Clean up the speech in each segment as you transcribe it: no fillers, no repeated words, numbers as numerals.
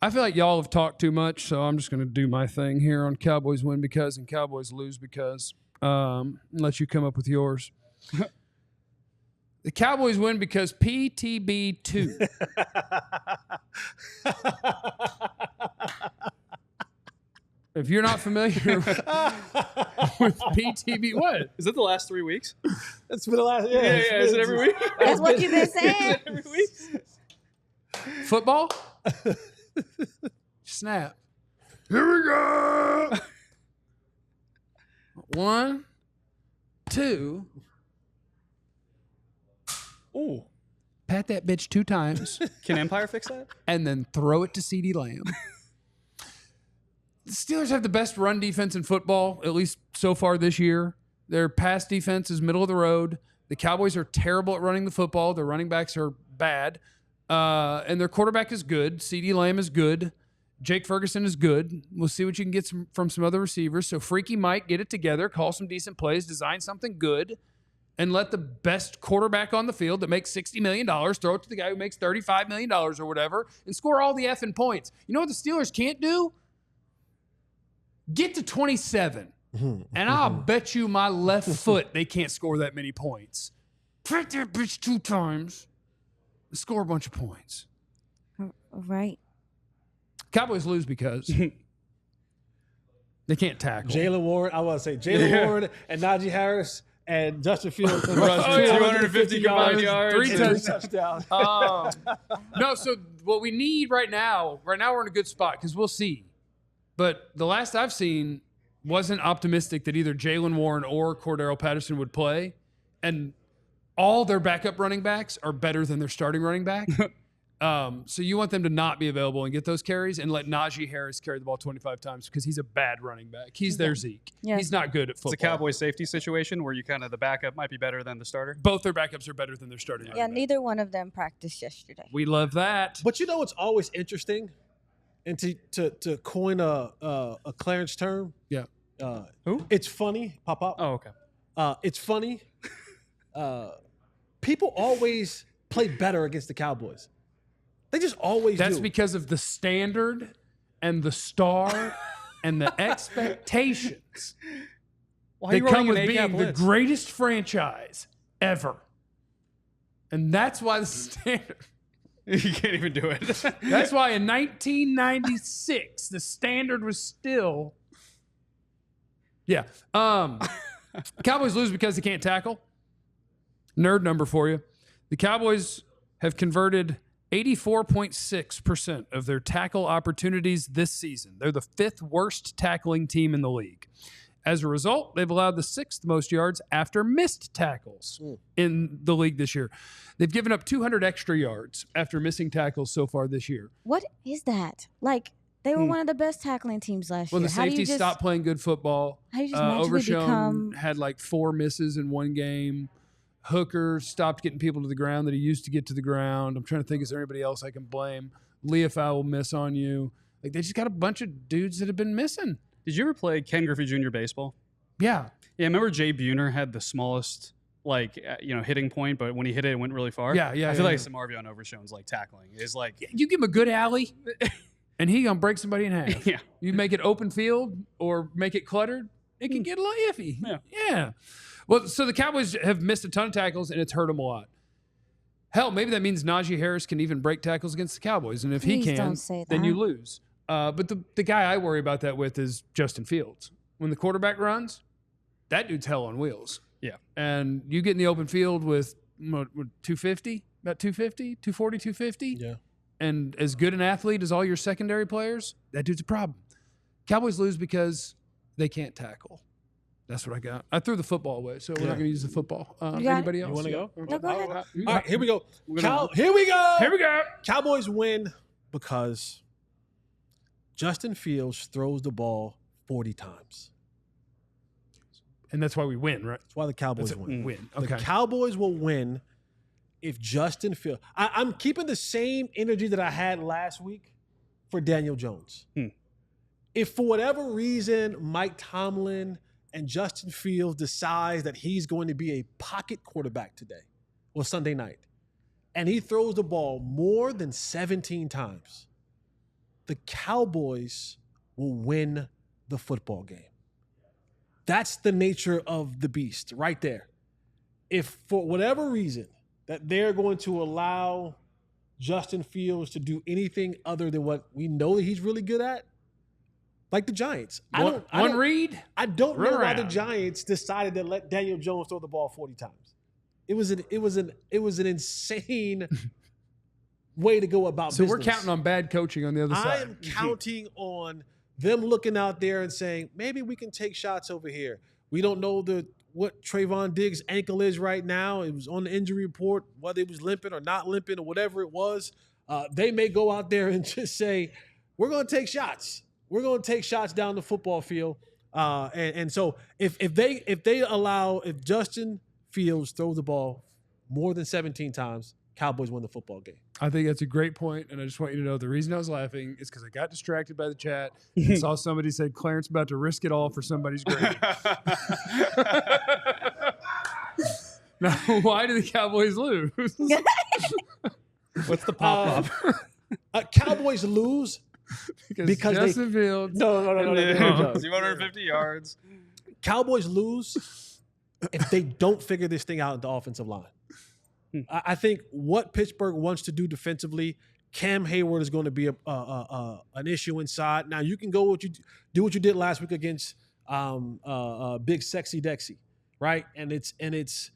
I feel like y'all have talked too much, so I'm just going to do my thing here on Cowboys win because and Cowboys lose because. Let you come up with yours. The Cowboys win because PTB2. If you're not familiar with PTB, what? Is it the last 3 weeks? It's been the last. Yeah. Is it every week? That's what you've been saying. Every week? Football? Snap. Here we go. 1, 2. Ooh. Pat that bitch 2 times. Can Empire fix that? And then throw it to CeeDee Lamb. The Steelers have the best run defense in football, at least so far this year. Their pass defense is middle of the road. The Cowboys are terrible at running the football. Their running backs are bad. And their quarterback is good. CeeDee Lamb is good. Jake Ferguson is good. We'll see what you can get from some other receivers. So Freaky Mike, get it together, call some decent plays, design something good, and let the best quarterback on the field that makes $60 million throw it to the guy who makes $35 million or whatever and score all the effing points. You know what the Steelers can't do? Get to 27. And I'll bet you my left foot they can't score that many points. Print that bitch 2 times and score a bunch of points. Right. Cowboys lose because they can't tackle. Jalen Warren, I want to say Jalen Warren and Najee Harris and Justin Fields Rushed 250 combined yards. 3 touchdowns. No, so what we need right now we're in a good spot because we'll see. But the last I've seen wasn't optimistic that either Jalen Warren or Cordero Patterson would play. And all their backup running backs are better than their starting running back. So you want them to not be available and get those carries and let Najee Harris carry the ball 25 times because he's a bad running back. He's their Zeke. Yeah. He's not good at football. It's a Cowboys safety situation where you kind of the backup might be better than the starter. Both their backups are better than their starting running back. Neither one of them practiced yesterday. We love that. But you know what's always interesting? And to coin a Clarence term. Yeah. Who? It's funny. Pop. Oh, okay. It's funny. People always play better against the Cowboys. They just always do. That's because of the standard and the star and the expectations that come with being the greatest franchise ever. And that's why the standard... You can't even do it. That's why in 1996, the standard was still... Yeah. Cowboys lose because they can't tackle. Nerd number for you. The Cowboys have converted 84.6% of their tackle opportunities this season. They're the 5th worst tackling team in the league. As a result, they've allowed the 6th most yards after missed tackles in the league this year. They've given up 200 extra yards after missing tackles so far this year. What is that? Like, they were one of the best tackling teams last year. When the safeties stopped playing good football, how do you just magically Overshown had like 4 misses in one game. Hooker stopped getting people to the ground that he used to get to the ground. I'm trying to think, is there anybody else I can blame? Leafau will miss on you. Like, they just got a bunch of dudes that have been missing. Did you ever play Ken Griffey Jr. baseball? Yeah. Yeah, remember Jay Buhner had the smallest, hitting point, but when he hit it, it went really far? Yeah. I feel like Samarvion Overshown's tackling is like... You give him a good alley, and he gonna break somebody in half. Yeah. You make it open field or make it cluttered, it can get a little iffy. Yeah. Well, so the Cowboys have missed a ton of tackles, and it's hurt them a lot. Hell, maybe that means Najee Harris can even break tackles against the Cowboys, and if he can, then you lose. But the guy I worry about that with is Justin Fields. When the quarterback runs, that dude's hell on wheels. Yeah. And you get in the open field with 250, about 250, 240, 250. Yeah. And as good an athlete as all your secondary players, that dude's a problem. Cowboys lose because they can't tackle. That's what I got. I threw the football away, so we're not going to use the football. Anybody else? You want to go? No, go ahead. All right, here we go. Here we go. Cowboys win because Justin Fields throws the ball 40 times. And that's why we win, right? That's why the Cowboys win. Okay. The Cowboys will win if Justin Fields... I'm keeping the same energy that I had last week for Daniel Jones. If for whatever reason Mike Tomlin and Justin Fields decides that he's going to be a pocket quarterback today or Sunday night, and he throws the ball more than 17 times, the Cowboys will win the football game. That's the nature of the beast right there. If for whatever reason that they're going to allow Justin Fields to do anything other than what we know that he's really good at, like the Giants. I don't know why the Giants decided to let Daniel Jones throw the ball 40 times. It was an insane way to go about business. So we're counting on bad coaching on the other side. I am counting on them looking out there and saying, maybe we can take shots over here. We don't know what Trayvon Diggs' ankle is right now. It was on the injury report, whether it was limping or not limping or whatever it was. They may go out there and just say, we're going to take shots. We're going to take shots down the football field. And so if Justin Fields throws the ball more than 17 times, Cowboys win the football game. I think that's a great point, and I just want you to know the reason I was laughing is because I got distracted by the chat and saw somebody said Clarence about to risk it all for somebody's grade. Now, why do the Cowboys lose? What's the pop up? Cowboys lose because Justin Fields. No. 250 yards. Cowboys lose if they don't figure this thing out at the offensive line. I think what Pittsburgh wants to do defensively, Cam Hayward is going to be an issue inside. Now you can do what you did last week against Big Sexy Dexy, right? And it's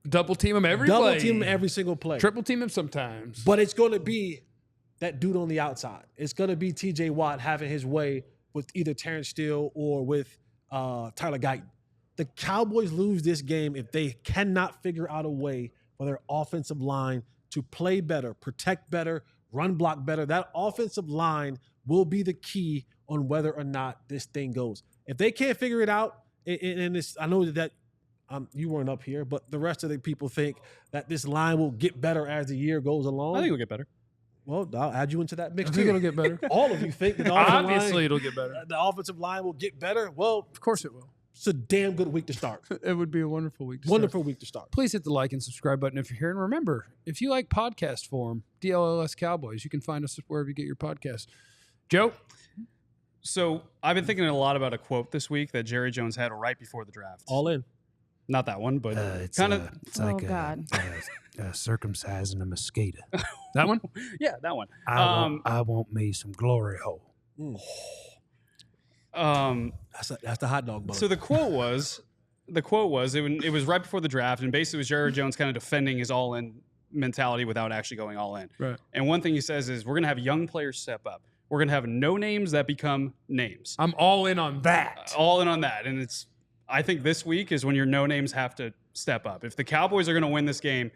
double team him every single play, triple team him sometimes. But it's going to be that dude on the outside. It's going to be T.J. Watt having his way with either Terrence Steele or with Tyler Guyton. The Cowboys lose this game if they cannot figure out a way for their offensive line to play better, protect better, run block better. That offensive line will be the key on whether or not this thing goes. If they can't figure it out, and I know that you weren't up here, but the rest of the people think that this line will get better as the year goes along. I think it'll get better. Well, I'll add you into that mix too. I think it'll get better. All of you think that Obviously it'll get better. The offensive line will get better. Well, of course it will. It's a damn good week to start. It would be a wonderful week to start. Please hit the like and subscribe button if you're here. And remember, if you like podcast form, DLLS Cowboys, you can find us wherever you get your podcasts. Joe? So I've been thinking a lot about a quote this week that Jerry Jones had right before the draft. All in. Not that one, but it's kind of. It's like circumcising a mosquito. That one? Yeah, that one. I want me some glory hole. That's the hot dog bun. So the quote was it was right before the draft, and basically it was Jerry Jones kind of defending his all-in mentality without actually going all in. Right. And one thing he says is we're going to have young players step up. We're going to have no names that become names. I'm all in on that. All in on that. And I think this week is when your no names have to step up. If the Cowboys are going to win this game,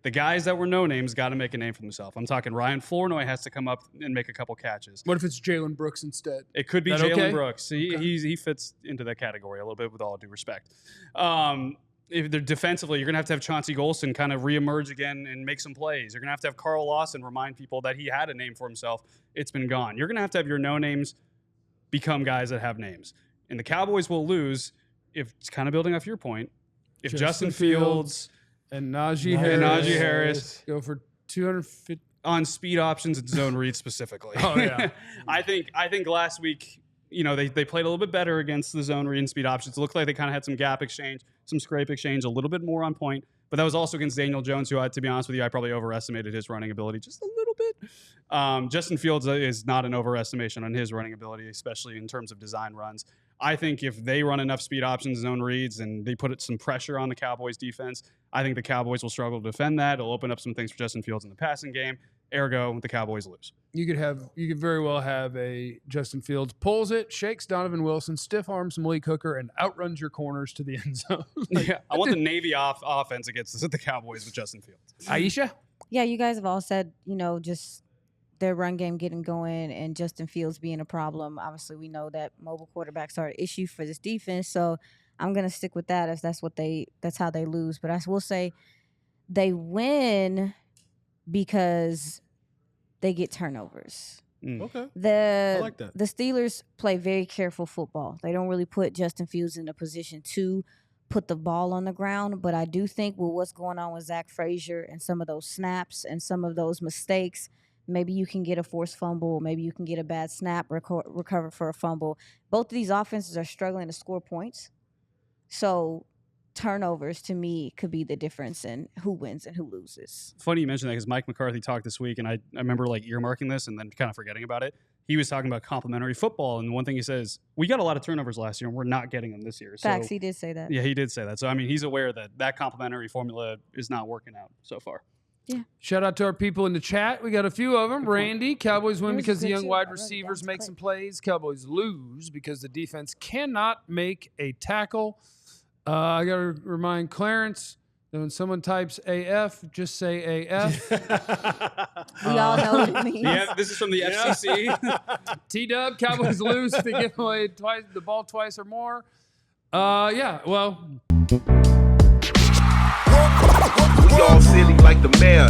the guys that were no names got to make a name for themselves. I'm talking Ryan Flournoy has to come up and make a couple catches. What if it's Jalen Brooks instead? It could be That Jalen okay? Brooks. He fits into that category a little bit, with all due respect. If they're defensively, you're going to have Chauncey Golston kind of reemerge again and make some plays. You're going to have Carl Lawson remind people that he had a name for himself. It's been gone. You're going to have your no names become guys that have names. And the Cowboys will lose if, it's kind of building off your point, if Justin Fields and Najee Harris go for 250 on speed options and zone read specifically. Oh yeah. I think last week, they played a little bit better against the zone read and speed options. It looked like they kind of had some gap exchange, some scrape exchange, a little bit more on point. But that was also against Daniel Jones, who, to be honest with you, I probably overestimated his running ability just a little bit. Justin Fields is not an overestimation on his running ability, especially in terms of design runs. I think if they run enough speed options, zone reads, and they put some pressure on the Cowboys defense, I think the Cowboys will struggle to defend that. It'll open up some things for Justin Fields in the passing game. Ergo, the Cowboys lose. You could very well have a Justin Fields pulls it, shakes Donovan Wilson, stiff arms Malik Hooker, and outruns your corners to the end zone. Yeah, I want the Navy offense against the Cowboys with Justin Fields. Aisha? Yeah, you guys have all said, just their run game getting going and Justin Fields being a problem. Obviously, we know that mobile quarterbacks are an issue for this defense, so I'm going to stick with that if that's how they lose. But I will say they win because they get turnovers. Okay. I like that. The Steelers play very careful football. They don't really put Justin Fields in a position to put the ball on the ground, but I do think with what's going on with Zach Frazier and some of those snaps and some of those mistakes Maybe you can get a forced fumble. Maybe you can get a bad snap, recover for a fumble. Both of these offenses are struggling to score points. So turnovers, to me, could be the difference in who wins and who loses. Funny you mentioned that because Mike McCarthy talked this week, and I remember like earmarking this and then kind of forgetting about it. He was talking about complementary football, and one thing he says, we got a lot of turnovers last year, and we're not getting them this year. Facts, so, he did say that. Yeah, he did say that. So, I mean, he's aware that that complementary formula is not working out so far. Yeah. Shout out to our people in the chat. We got a few of them. Randy, Cowboys win Yours because is the good young too. wide I wrote it receivers down. make Click. some plays. Cowboys lose because the defense cannot make a tackle. I got to remind Clarence that when someone types AF, just say AF. We all know what it means. Yeah, this is from the FCC. T-Dub, Cowboys lose if they give away the ball twice or more. Yeah, well. We all silly like the mayor.